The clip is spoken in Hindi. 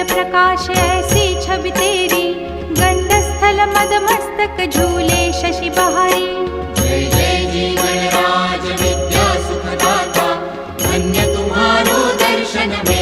प्रकाश ऐसी छवि तेरी, गंडस्थल मदमस्तक झूले शशि बहारी। जय जय जी गणराज विद्या सुखदाता, धन्य तुम्हारो दर्शन में